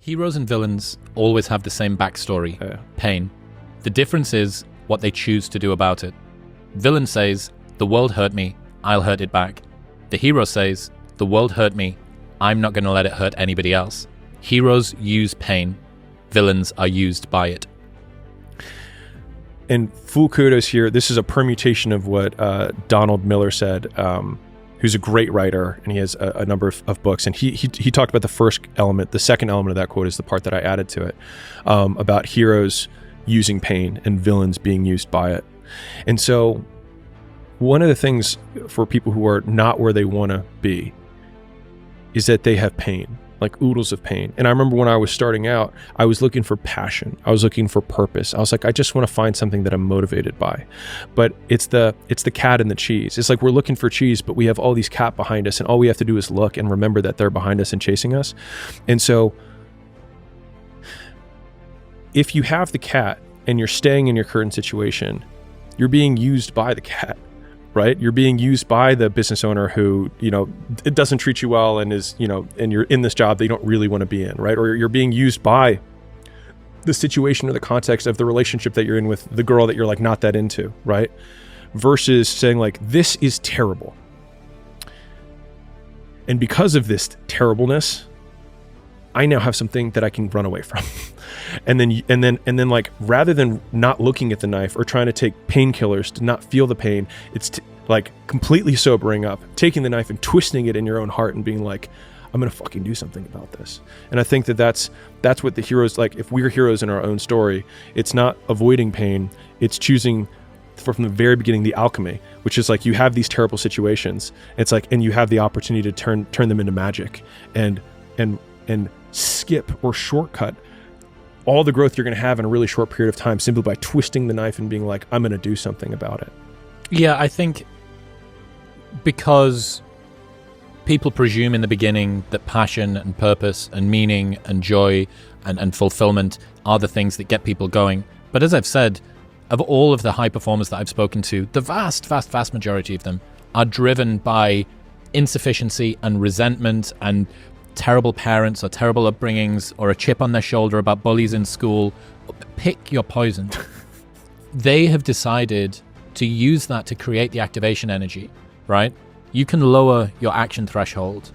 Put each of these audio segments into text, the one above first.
Heroes and villains always have the same backstory, pain. The difference is what they choose to do about it. Villain says, the world hurt me, I'll hurt it back. The hero says, the world hurt me, I'm not going to let it hurt anybody else. Heroes use pain, villains are used by it. And full kudos here, this is a permutation of what Donald Miller said, who's a great writer, and he has a number of books. And he talked about the first element. The second element of that quote is the part that I added to it, about heroes using pain and villains being used by it. And so one of the things for people who are not where they want to be is that they have pain, like oodles of pain. And I remember when I was starting out, I was looking for passion. I was looking for purpose. I was like, I just want to find something that I'm motivated by. But it's the cat and the cheese. It's like we're looking for cheese, but we have all these cat behind us, and all we have to do is look and remember that they're behind us and chasing us. And so if you have the cat and you're staying in your current situation, you're being used by the cat, right? You're being used by the business owner who, it doesn't treat you well and is, and you're in this job that you don't really want to be in, right? Or you're being used by the situation or the context of the relationship that you're in with the girl that you're like not that into, right? Versus saying like, this is terrible. And because of this terribleness, I now have something that I can run away from. And then like, rather than not looking at the knife or trying to take painkillers to not feel the pain, it's like completely sobering up, taking the knife and twisting it in your own heart and being like, I'm going to fucking do something about this. And I think that's what the heroes, like if we're heroes in our own story, it's not avoiding pain, it's choosing from the very beginning, the alchemy, which is like, you have these terrible situations. It's like, and you have the opportunity to turn them into magic and skip or shortcut all the growth you're going to have in a really short period of time simply by twisting the knife and being like, I'm going to do something about it. Yeah, I think because people presume in the beginning that passion and purpose and meaning and joy and fulfillment are the things that get people going. But as I've said, of all of the high performers that I've spoken to, the vast majority of them are driven by insufficiency and resentment and terrible parents or terrible upbringings or a chip on their shoulder about bullies in school. Pick your poison. They have decided to use that to create the activation energy, right? You can lower your action threshold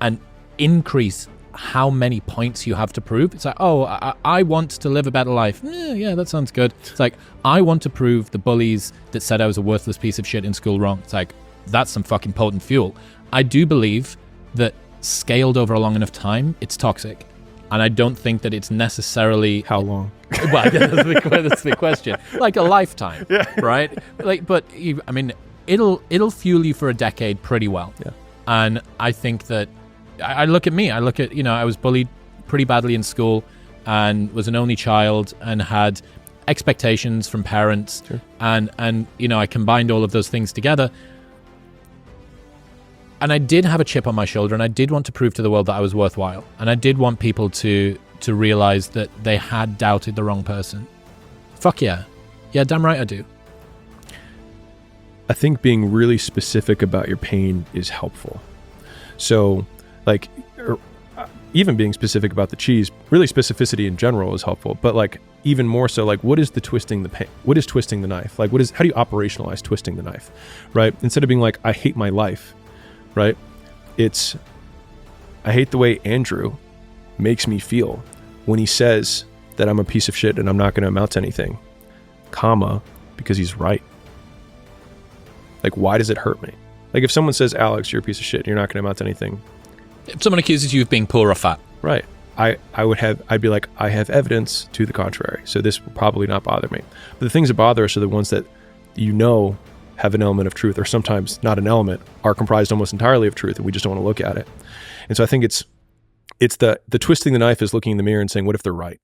and increase how many points you have to prove. It's like, oh, I want to live a better life. Yeah, that sounds good. It's like, I want to prove the bullies that said I was a worthless piece of shit in school wrong. It's like, that's some fucking potent fuel. I do believe that scaled over a long enough time, it's toxic. And I don't think that it's necessarily... How long? Well, that's the question. Like a lifetime, right? Like, but it'll fuel you for a decade pretty well. Yeah. And I think that I look at, I was bullied pretty badly in school and was an only child and had expectations from parents. Sure. And I combined all of those things together. And I did have a chip on my shoulder, and I did want to prove to the world that I was worthwhile. And I did want people to realize that they had doubted the wrong person. Fuck yeah. Yeah, damn right I do. I think being really specific about your pain is helpful. So, like, even being specific about the cheese, really specificity in general is helpful. But like, even more so, like, what is the twisting the pain? What is twisting the knife? Like, how do you operationalize twisting the knife, right? Instead of being like, I hate my life, right? I hate the way Andrew makes me feel when he says that I'm a piece of shit and I'm not going to amount to anything, because he's right. Like, why does it hurt me? Like, if someone says, Alex, you're a piece of shit, you're not going to amount to anything. If someone accuses you of being poor or fat. Right. I'd be like, I have evidence to the contrary, so this will probably not bother me. But the things that bother us are the ones that have an element of truth, or sometimes not an element, are comprised almost entirely of truth, and we just don't want to look at it. And so I think it's the twisting the knife is looking in the mirror and saying, what if they're right?